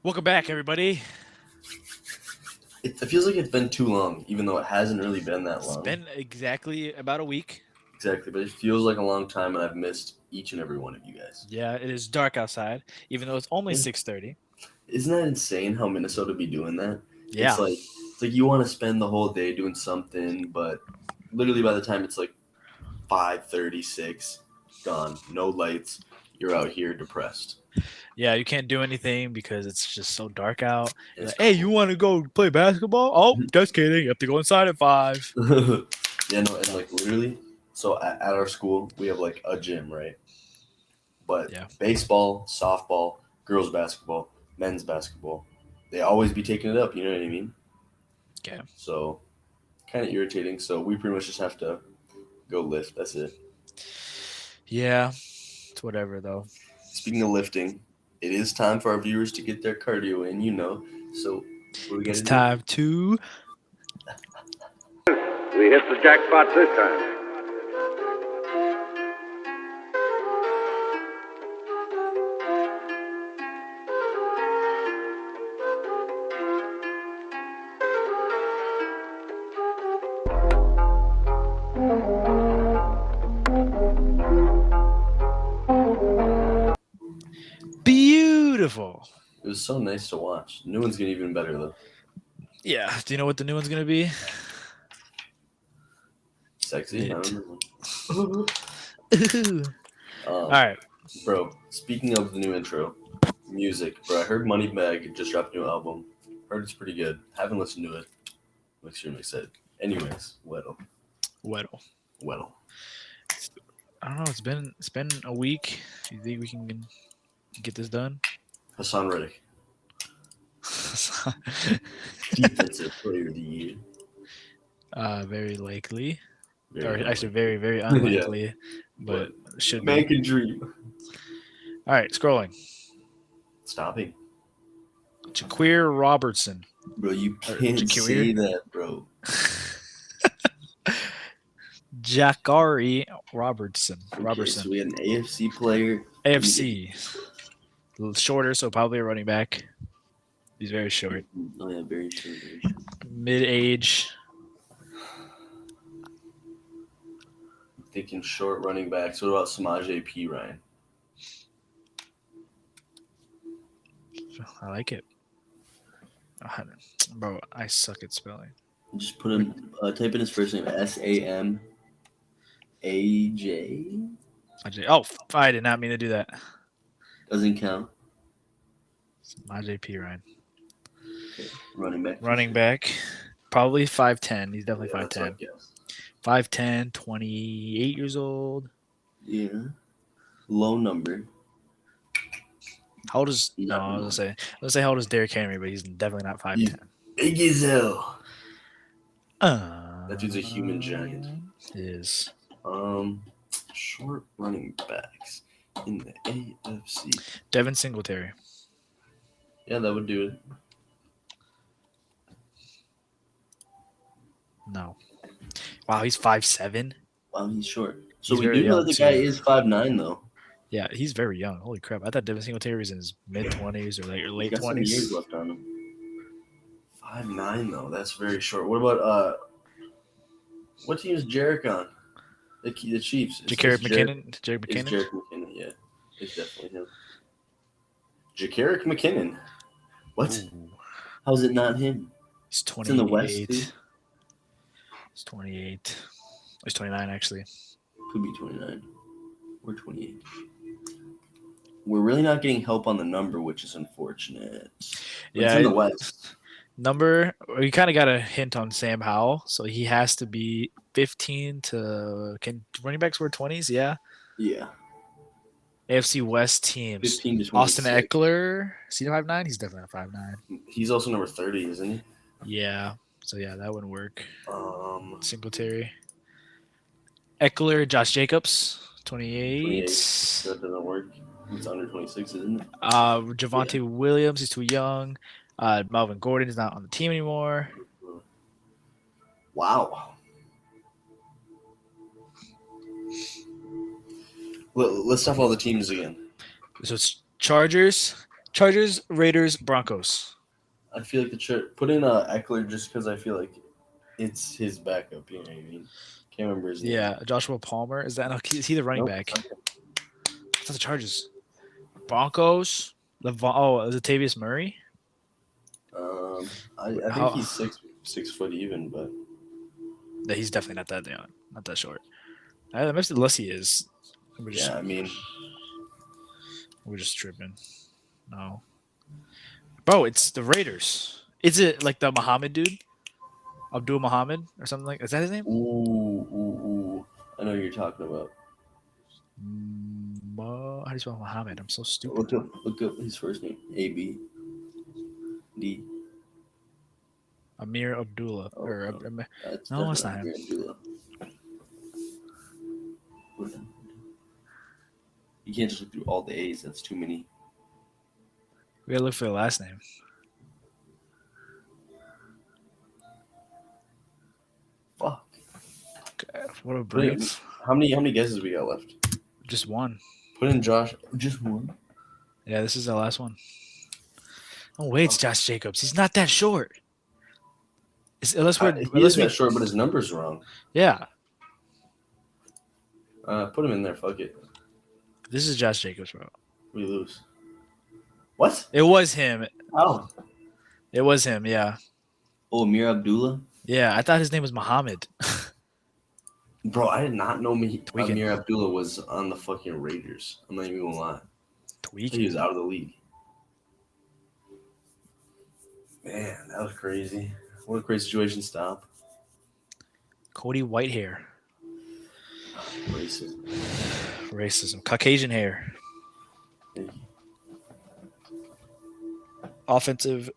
Welcome back, everybody. It feels like it's been too long, even though it hasn't really been that It's long. been exactly about a week. Exactly, but it feels like a long time, and I've missed each and every one of you guys. Yeah, it is dark outside, even though it's only Yeah. 6:30. Isn't that insane how Minnesota be doing that? It's Yeah, like it's like you want to spend the whole day doing something, but literally by the time it's like 5:36, gone, no lights, you're out here depressed. yeah, you can't do anything because it's just so dark out. And You're it's like, hey, you cold. want to go play basketball? Oh, just kidding. You have to go inside at 5. Yeah, no, and So, like literally, so at our school we have like a gym, right? But yeah, baseball, softball, girls basketball, men's basketball, they always be taking it up. You know what I mean? okay. So kind of irritating. So we pretty much just have to go lift. That's it. Yeah, it's whatever, though. Speaking of lifting, it is time for our viewers to get their cardio in. So what do we got It's to do? time to. We hit the jackpot this time. Beautiful. It was so nice to watch. The new one's getting even better though. Yeah, do you know what the new one's going to be? Sexy. I It. don't know. All right. Bro, speaking of the new intro, music, bro, I heard Moneybag just dropped a new album. Heard it's pretty good. Haven't listened to it. I'm extremely excited. Anyways, Weddle. Weddle. I don't know. It's been a week. You think we can get this done? Hassan Reddick, defensive player of the year. Very likely, Very or unlikely. actually very, very Yeah, unlikely, but should man be. can dream. All right, scrolling. Stopping, Jaquir Robertson. bro. You Or can't Jaquir? say that, bro. Jacari Robertson. Okay, so we had an AFC player. AFC. A little shorter, so probably a running back. He's very short. Oh yeah, very short. Very short. Mid-age. Thinking short running backs. What about Samaje P. Ryan? I like it. Bro, I suck at spelling. Just put him. Type in his first name. SAMAJ. Oh, I did not mean to do that. Doesn't count. Majay P. Ryan. Okay. Running back. Running back. Probably 5'10". He's definitely Yeah, that's what I 5'10". guess. 5'10", 28 years old. Yeah. Low number. How old is No, I was gonna say how old is Derrick Henry, but he's definitely not 5'10". Big as hell. That That dude's a human giant. Is Short running backs in the AFC. Devin Singletary. Yeah, that would do it. No. Wow, he's 5'7". Wow, he's short. So He's we very do know young, the guy too. is 5'9", though. Yeah, he's very young. Holy crap! I thought Devin Singletary was in his mid-20s or late He's got some years 20s. left on him. 5'9", though. That's very short. What about what team is Jarek on? The Chiefs. Ja'Carrick McKinnon. Ja'Carrick It's McKinnon. Jarek McKinnon. Yeah, it's definitely him. Ja'Carrick McKinnon. What? Ooh, How's it not him? he's It's in the West, 28. too. He's 28. He's 29 actually. Could be 29 or 28. We're really not getting help on the number, which is unfortunate. But Yeah, it's in the West. Number, we kind of got a hint on Sam Howell, so he has to be 15 to. Can running backs wear 20s? Yeah. Yeah, AFC West teams. 15 to 26. Austin Eckler. Is he 5'9"? He's definitely not 5'9". He's also number 30, isn't he? Yeah. So yeah, that wouldn't work. Um, Singletary. Eckler, Josh Jacobs, 28. 28. That doesn't work. It's under 26, isn't it? Javonte Williams, he's too young. Melvin Gordon is not on the team anymore. Wow. Let's stop all the teams again. So it's Chargers, Chargers, Raiders, Broncos. I feel like put in Eckler just because I feel like it's his backup. You know what I mean? Can't remember his name. Yeah, Joshua Palmer. Is that? No, is he the running Nope. back? It's not the Chargers. Broncos. Is it Tavius Murray? I think How- he's 6 foot even, but No, he's definitely not that young, not that short. Unless he is. We're just, yeah, I mean, we're just tripping. No, bro, it's the Raiders. Is it like the Muhammad dude, Abdul Muhammad or something like? Is that his name? ooh, I know who you're talking about. How do you spell Muhammad? I'm so stupid. Look up his first name. ABD. Amir Abdullah. Oh, or no. That's No, it's not definitely him. Abdullah. You can't just look through all the A's. That's too many. We gotta look for the last name. Fuck. God, what a brains. How many guesses we got left? Just one. Put in Josh. Just one. Yeah, this is the last one. Oh wait, it's Josh Jacobs. He's not that short. Unless we're He is that short, but his number's wrong. yeah. Put him in there. Fuck it. This is Josh Jacobs, bro. We lose. What? It was him. Oh. It was him. Yeah. Oh, Amir Abdullah. Yeah. I thought his name was Muhammad. Bro, I did not know Tweaking. Amir Abdullah was on the fucking Raiders. I'm not even gonna lie. He Tweaking. was out of the league. Man, that was crazy. What a crazy situation. Stop. Cody Whitehair. Racism. Racism. Caucasian hair. Thank you. Offensive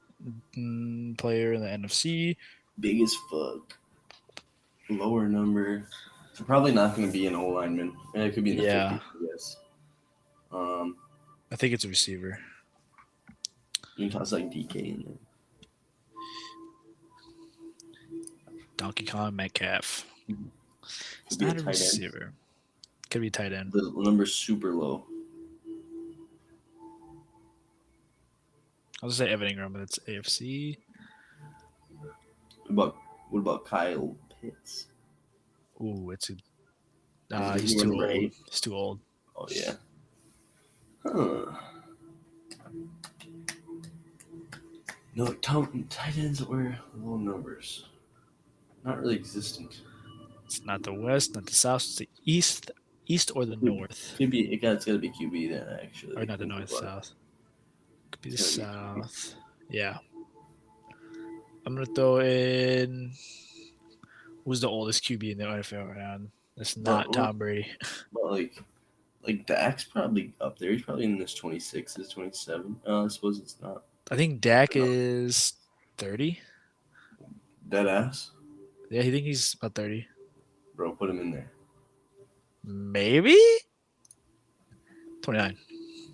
player in the NFC. Big as fuck. Lower number. So probably not going to be an O lineman. It could be in the 50s, I guess. I think it's a receiver. You can toss like DK in there. Donkey Kong Metcalf. It's Could be a not a tight end. receiver. Could be tight end. The number's super low. I'll just say Evan Ingram, but it's AFC. What about Kyle Pitts? Ooh, it's a. Is he He's too number old. 8? He's too old. Oh, yeah. Huh. No, tight ends were low numbers. Not really existent. It's not the west, not the south. It's the east or the north, Could be. It's got to be QB then, actually. or not the north, south. Could be the It's gotta be south. Yeah. I'm gonna throw in. Who's the oldest QB in the NFL right now? That's not Tom Brady. But like Dak's probably up there. He's probably in this 26s, 27. I suppose it's not. I think Dak is 30. Dead ass. Yeah, I think he's about 30. Bro, put him in there. Maybe 29.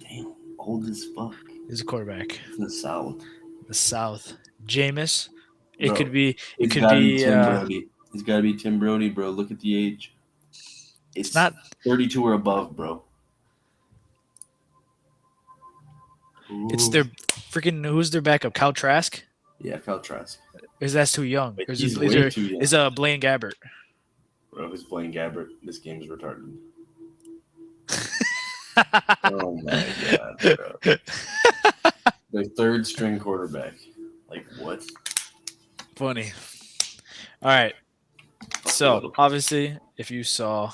Damn, old as fuck. He's a quarterback. In the South. The South. Jameis. It Bro, could be. It It's could gotta be. Tim Brody. It's got to be Tim Brody, bro. Look at the age. It's not 32 or above, bro. It's Ooh. their freaking. Who's their backup? Kyle Trask. Yeah, Kyle Trask. Is that's too young? Wait, Or is he's it- is way there- too young. is Blaine Gabbert? Bro, who's playing Gabbert? This game is retarded. Oh my god, bro. The third string quarterback. Like what? Funny. All right. So obviously, if you saw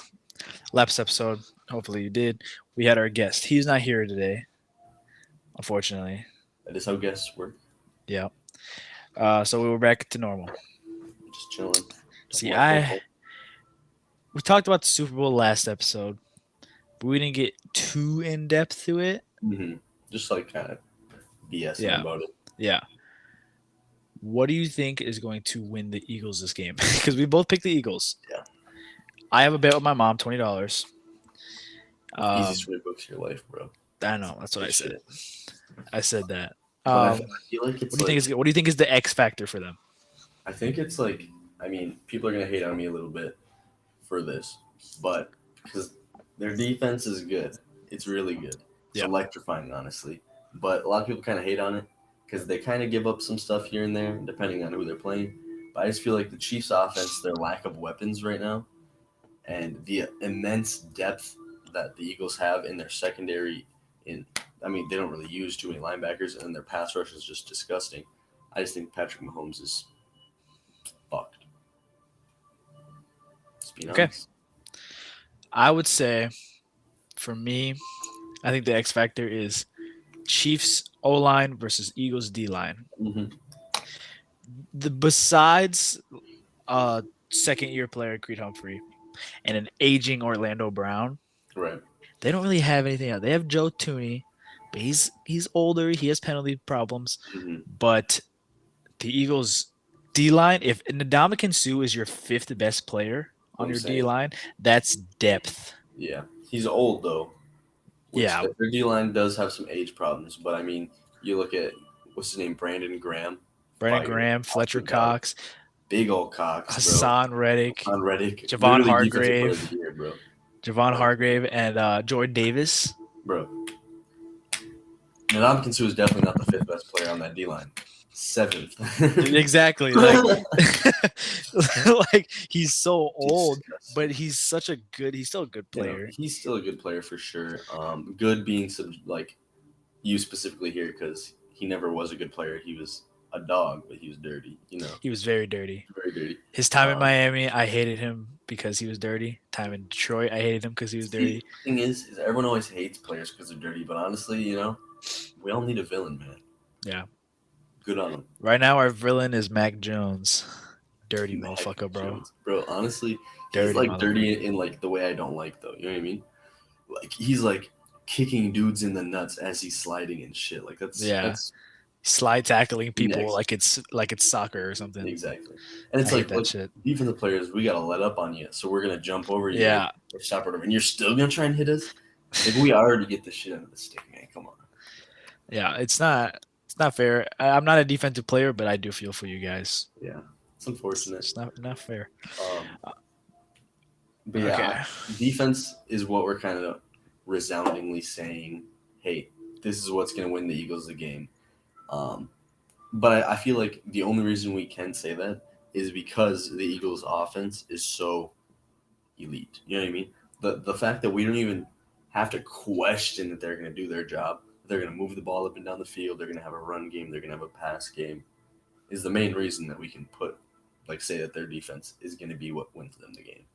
last episode, hopefully you did. We had our guest. He's not here today, unfortunately. That is how guests work. Yeah. So we were back to normal. Just chilling. See, we talked about the Super Bowl last episode, but we didn't get too in depth to it. Mm-hmm. Just like kind of BSing about it. Yeah. What do you think is going to win the Eagles this game? Because we both picked the Eagles. Yeah. I have a bet with my mom, $20. Easiest way to book your life, bro. I know. That's what I said. I said that. But I feel like it's what do you think is the X factor for them? I think it's like, I mean, people are gonna hate on me a little bit for this, but because their defense is good, it's really good. It's Yeah. electrifying, honestly. but a lot of people kind of hate on it because they kind of give up some stuff here and there depending on who they're playing. But I just feel like the Chiefs' offense, their lack of weapons right now, and the immense depth that the Eagles have in their secondary. I mean, they don't really use too many linebackers, and their pass rush is just disgusting. I just think Patrick Mahomes is fucked. Just being Okay. honest. I would say, for me, I think the X factor is Chiefs O line versus Eagles D line. Mm-hmm. Besides second year player Creed Humphrey and an aging Orlando Brown, Right. they don't really have anything else. They have Joe Tooney, but he's older. He has penalty problems. Mm-hmm. But the Eagles D line, if Ndamukong Suh is your fifth best player on your D line, that's depth. Yeah. He's old, though. Which Yeah. their D line does have some age problems. But, I mean, you look at, what's his name, Brandon Graham. Fletcher Cox. Big old Cox, bro. Hassan Reddick. Javon Hargrave. Year, bro. Javon Hargrave and Jordan Davis. Bro. Ndamukong Suh is definitely not the fifth best player on that D line. Seventh. Exactly. Like, like he's so old, but he's still a good player. He's still a good player for sure. Good being like you specifically here because he never was a good player. He was a dog, but he was dirty. He was very dirty. Very dirty. His time in Miami, I hated him because he was dirty. Time in Detroit, I hated him because he was dirty. The thing is everyone always hates players because they're dirty, but honestly, we all need a villain, man. Yeah. Good on him. Right now, our villain is Mac Jones. Dirty motherfucker, bro. Bro, honestly, dirty he's like dirty in like the way I don't like, though. You know what I mean? Like he's like kicking dudes in the nuts as he's sliding and shit. Like that's slide tackling people like it's soccer or something. Exactly. And it's like that shit. Defensive players, we gotta let up on you, so we're gonna jump over you. Yeah. Or stop over, and you're still gonna try and hit us. If we already get the shit out of the stick, man, come on. Yeah, it's not fair. I'm not a defensive player, but I do feel for you guys. Yeah, it's unfortunate. It's not fair. But yeah, defense is what we're kind of resoundingly saying. Hey, this is what's gonna win the Eagles the game. But I feel like the only reason we can say that is because the Eagles' offense is so elite. You know what I mean? The fact that we don't even have to question that they're going to do their job, they're going to move the ball up and down the field, they're going to have a run game, they're going to have a pass game, is the main reason that we can say that their defense is going to be what wins them the game.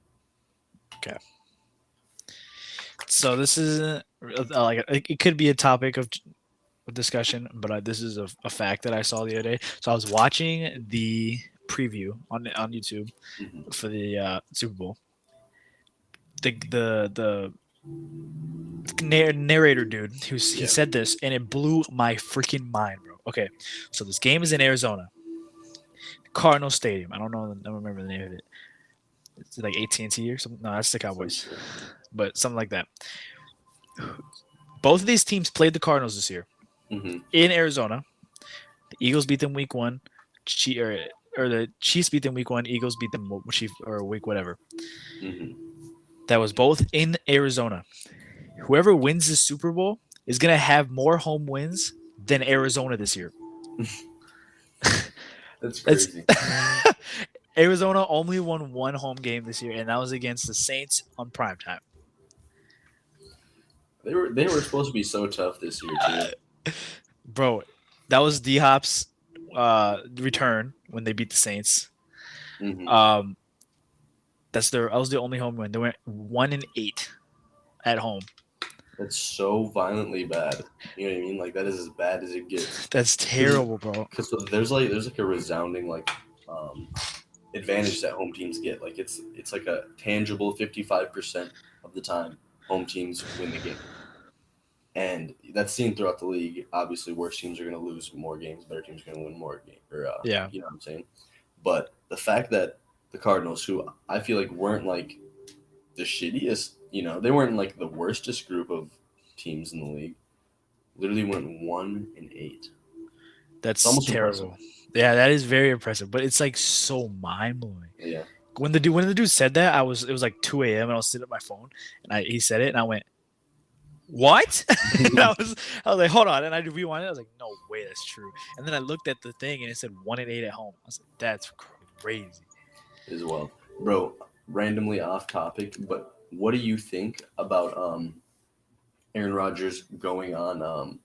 Okay. So this is it could be a topic of discussion, but this is a fact that I saw the other day. So I was watching the preview on YouTube for the Super Bowl. The narrator dude he said this, and it blew my freaking mind, bro. Okay, so this game is in Arizona, Cardinal Stadium. I don't remember the name of it. It's like AT&T or something. No, that's the Cowboys, but something like that. Both of these teams played the Cardinals this year. In Arizona. The Eagles beat them week 1, or the Chiefs beat them week 1. Eagles beat them week whatever. That was both in Arizona. Whoever wins the Super Bowl is gonna have more home wins than Arizona this year. That's crazy. Arizona only won one home game this year, and that was against the Saints on primetime. They were supposed to be so tough this year too. Bro, that was D-Hop's return when they beat the Saints. That was the only home win. They went 1-8 at home. That's so violently bad. You know what I mean? Like that is as bad as it gets. That's terrible, bro. Because there's like a resounding advantage that home teams get. Like it's like a tangible 55% of the time home teams win the game. And that's seen throughout the league. Obviously, worse teams are going to lose more games. Better teams are going to win more games. Yeah. You know what I'm saying? But the fact that the Cardinals, who I feel like weren't like the shittiest, they weren't like the worstest group of teams in the league, literally went 1-8. That's terrible. Impressive. Yeah, that is very impressive. But it's like so mind blowing. Yeah. When the dude said that, it was like 2 a.m. and I was sitting at my phone and he said it and I went, what? And I was like, hold on. And I rewound it. I was like, no way, that's true. And then I looked at the thing and it said 1-8 at home. I was like, that's crazy. As well, bro. Randomly off topic, but what do you think about Aaron Rodgers going on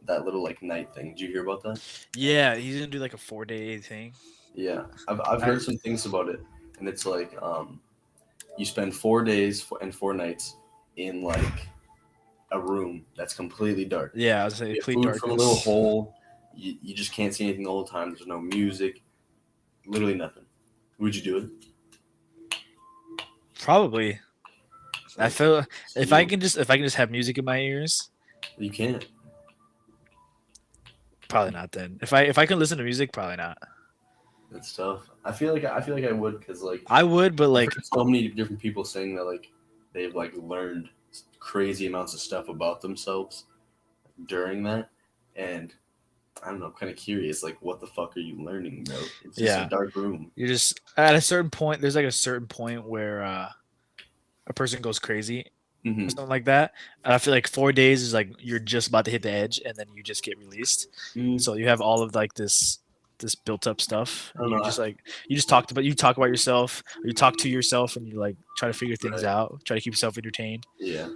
that little like night thing? Did you hear about that? Yeah, he's gonna do like a 4-day thing. Yeah, I've heard some things about it, and it's like you spend 4 days and 4 nights in like a room that's completely dark. Yeah, I was saying You get complete food darkness. from a little hole. You just can't see anything the whole time. There's no music, literally nothing. Would you do it? Probably. I feel if I can just have music in my ears, You can't. probably not. Then if I can listen to music, probably not. It's tough. I feel like I would because like I would, but I've like heard so many different people saying that like they've like learned crazy amounts of stuff about themselves during that, and I don't know, kind of curious, like what the fuck are you learning, bro? It's just Yeah. a dark room. you're just at a certain point. There's like a certain point where a person goes crazy Mm-hmm. or something like that. And I feel like 4 days is like you're just about to hit the edge, and then you just get released. So you have all of like this built up stuff. I don't And know. you talk about yourself, or you talk to yourself, and you like try to figure things Right. out, try to keep yourself entertained. Yeah.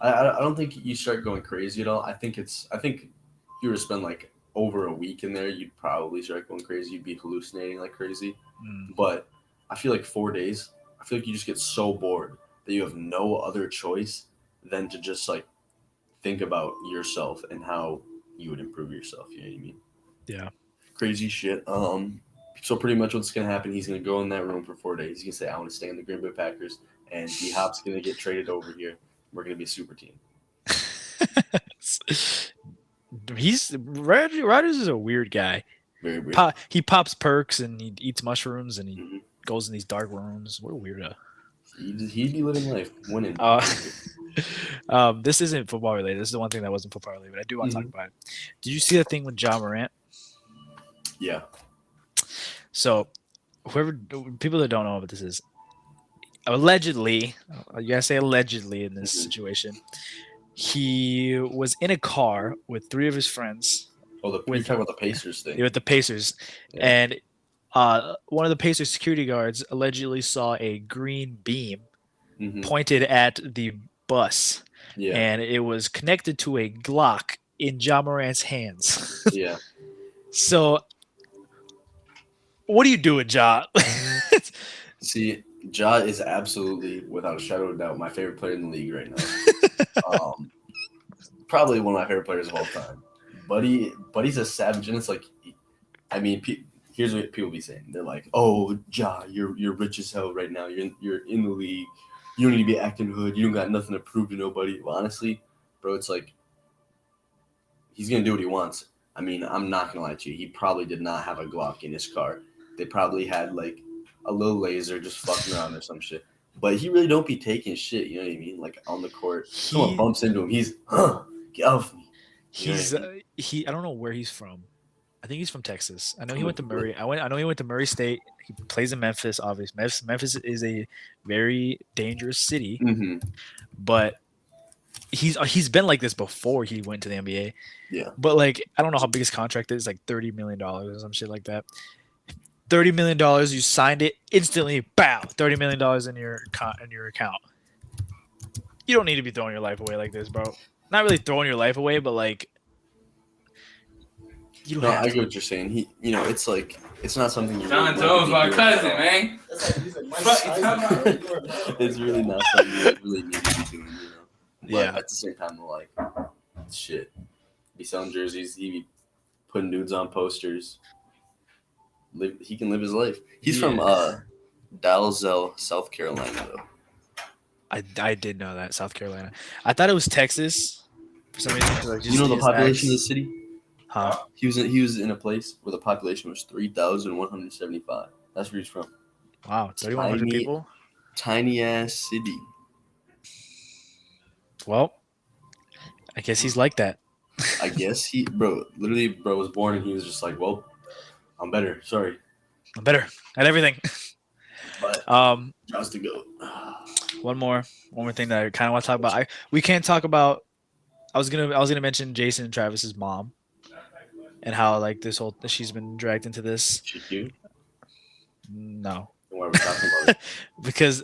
I don't think you start going crazy at all. I think if you were to spend like over a week in there, you'd probably start going crazy. You'd be hallucinating like crazy. Mm. But I feel like 4 days, I feel like you just get so bored that you have no other choice than to just like think about yourself and how you would improve yourself. You know what I mean? Yeah. Crazy shit. So pretty much what's gonna happen? He's gonna go in that room for 4 days. He's gonna say, "I want to stay in the Green Bay Packers," and D Hop's gonna get traded over here. We're gonna be a super team. Rodgers is a weird guy. Very weird. He pops perks and he eats mushrooms and he Mhm. goes in these dark rooms. What a weirdo. He'd be living life, winning. This isn't football related. This is the one thing that wasn't football related, but I do want to talk Mhm. about it. Did you see the thing with John Morant? Yeah. So, people that don't know what this is, allegedly, you gotta say allegedly in this Mhm. situation, he was in a car with 3 of his friends Oh, you're talking about the Pacers thing. with the Pacers, Yeah. and one of the Pacers security guards allegedly saw a green beam Mhm. pointed at the bus, Yeah. and it was connected to a Glock in John Morant's hands. Yeah. So, what are you doing, Ja? See, Ja is absolutely, without a shadow of a doubt, my favorite player in the league right now. Probably one of my favorite players of all time. Buddy's a savage, and it's like, I mean, here's what people be saying. They're like, "Oh, Ja, you're rich as hell right now. You're in the league. You don't need to be acting hood. You don't got nothing to prove to nobody." Well, honestly, bro, it's like he's gonna do what he wants. I mean, I'm not gonna lie to you. He probably did not have a Glock in his car. They probably had like a little laser just fucking around or some shit. But he really don't be taking shit. You know what I mean? Like on the court, someone bumps into him. He's get off me. You know what I mean? I don't know where he's from. I think he's from Texas. I know he went to Murray. I know he went to Murray State. He plays in Memphis. Obviously, Memphis is a very dangerous city, Mm-hmm. but he's been like this before he went to the NBA. Yeah. But like, I don't know how big his contract is, like $30 million or some shit like that. $30 million, you signed it instantly. Bow, $30 million in your account. You don't need to be throwing your life away like this, bro. Not really throwing your life away, but like, you don't No, have I to. get what you're saying. You know, it's like it's not something you. John really Jones, my need to cousin, do. man. It's really not something you really need to be doing, you know. But Yeah. at the same time, we're like, shit. Be selling jerseys. He be putting dudes on posters. He can live his life. He's from Dalzell, South Carolina, though. I did know that, South Carolina. I thought it was Texas for some reason. Like, You know the his population of the accent. city? Huh? He was in a place where the population was 3,175. That's where he's from. Wow, 3,100 Tiny- people. Tiny ass city. Well, I guess he's like that. I guess bro was born and he was just like, well, I'm better. Sorry. I'm better at everything. But just to go. One more thing that I kind of want to talk about. We can't talk about. I was gonna mention Jason and Travis's mom, and how like she's been dragged into this. She cute. No, Why are we talking about it? because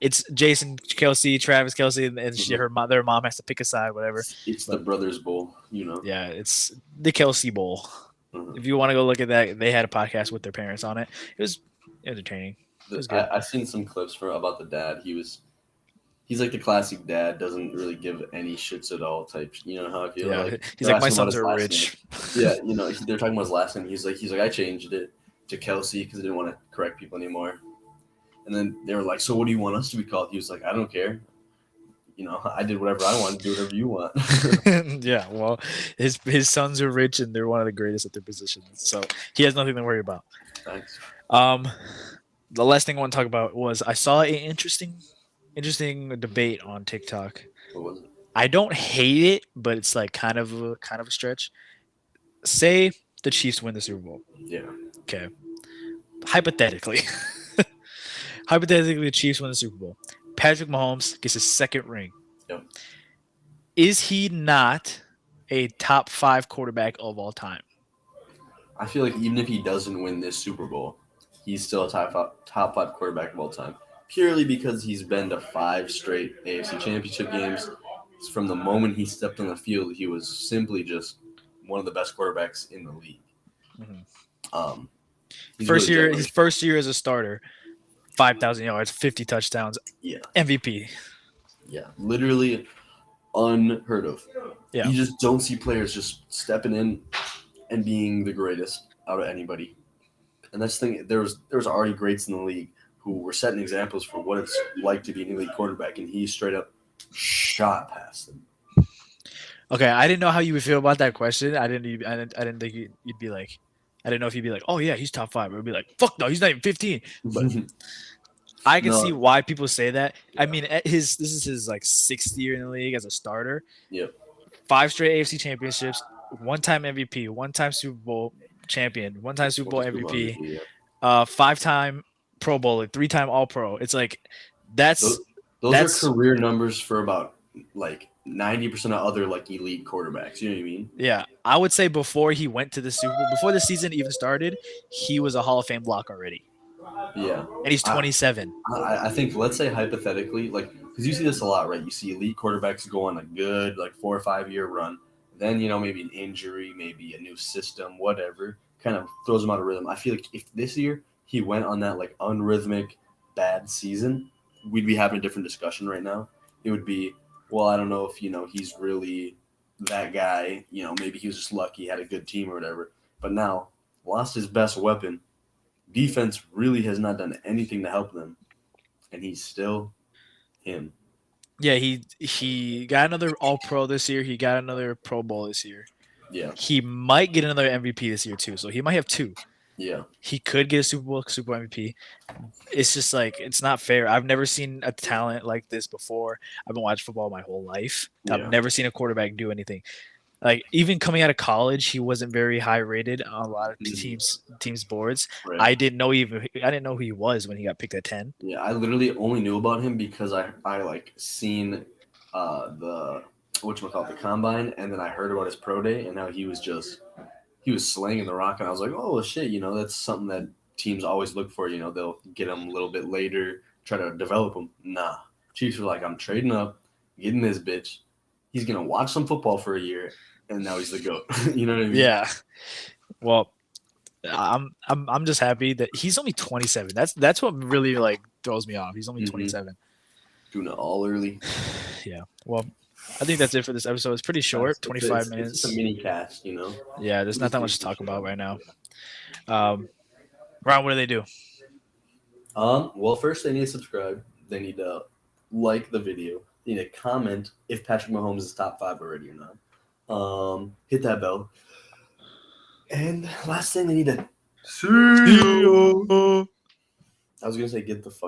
it's Jason Kelsey, Travis Kelsey, and their mom has to pick a side, whatever. It's the Brothers Bowl, Yeah, it's the Kelsey Bowl. Mhm. If you want to go look at that, they had a podcast with their parents on it. It was entertaining. It was good. I've seen some clips about the dad. He's like the classic dad, doesn't really give any shits at all type. You know how I feel. Yeah, like he's they're like, my asking about sons his are last rich. name. Yeah, they're talking about his last name. He's like I changed it to Kelsey because I didn't want to correct people anymore. And then they were like, so what do you want us to be called? He was like, I don't care. I did whatever I want. Do whatever you want. Yeah, well, his sons are rich and they're one of the greatest at their positions, so he has nothing to worry about. Thanks. The last thing I want to talk about was I saw an interesting debate on TikTok. What was it? I don't hate it, but it's like kind of a stretch. Say the Chiefs win the Super Bowl. Yeah. Okay. Hypothetically, the Chiefs win the Super Bowl. Patrick Mahomes gets his second ring. Yep. Is he not a top 5 quarterback of all time? I feel like even if he doesn't win this Super Bowl, he's still a top 5 quarterback of all time. Purely because he's been to 5 straight AFC Championship games. From the moment he stepped on the field, he was simply just one of the best quarterbacks in the league. Mm-hmm. His first year as a starter, 5,000 yards, 50 touchdowns. Yeah. MVP. Yeah, literally unheard of. Yeah. You just don't see players just stepping in and being the greatest out of anybody. And that's the thing. There was already greats in the league who were setting examples for what it's like to be an elite quarterback, and he straight up shot past them. Okay, I didn't know how you would feel about that question. I didn't think you'd be like, I didn't know if you'd be like, oh yeah, he's top 5. Or would be like, fuck no, he's not even 15. But I can see why people say that. I mean, this is his like 6th year in the league as a starter. Yep. 5 straight AFC championships, 1-time MVP, 1-time Super Bowl champion, 1-time Super Bowl MVP, 5-time Pro Bowler, 3-time All Pro. It's like those are career numbers for about like 90% of other like elite quarterbacks. You know what I mean? Yeah, I would say before he went to the Super Bowl, before the season even started, he was a Hall of Fame block already. Yeah, and he's 27. I think, let's say hypothetically, like, because you see this a lot, right? You see elite quarterbacks go on a good like 4 or 5 year run, then maybe an injury, maybe a new system, whatever, kind of throws him out of rhythm. I feel like if this year he went on that like unrhythmic bad season, we'd be having a different discussion right now. It would be, well, I don't know if he's really that guy. Maybe he was just lucky, had a good team or whatever. But now lost his best weapon. Defense really has not done anything to help them, and he's still him. Yeah, he got another All-Pro this year. He got another Pro Bowl this year. Yeah. He might get another MVP this year too, so he might have 2. Yeah. He could get a Super Bowl MVP. It's just like, it's not fair. I've never seen a talent like this before. I've been watching football my whole life. Yeah. I've never seen a quarterback do anything. Like, even coming out of college, he wasn't very high rated on a lot of teams' boards. Right. I didn't know who he was when he got picked at 10. Yeah, I literally only knew about him because I like seen the the combine, and then I heard about his pro day and how he was slinging the rock, and I was like, oh shit, that's something that teams always look for. They'll get him a little bit later, try to develop him. Nah, Chiefs were like, I'm trading up, getting this bitch. He's gonna watch some football for a year, and now he's the GOAT. You know what I mean? Yeah. Well, I'm just happy that he's only 27. That's what really like throws me off. He's only 27. Doing it all early. Yeah. Well, I think that's it for this episode. It's pretty short, 25 minutes. It's a mini cast, Yeah, there's not that much to talk about right now. Ron, what do they do? Well, first they need to subscribe. They need to like the video. They need to comment if Patrick Mahomes is top 5 already or not. Hit that bell. And last thing, they need to see you. I was gonna say get the fuck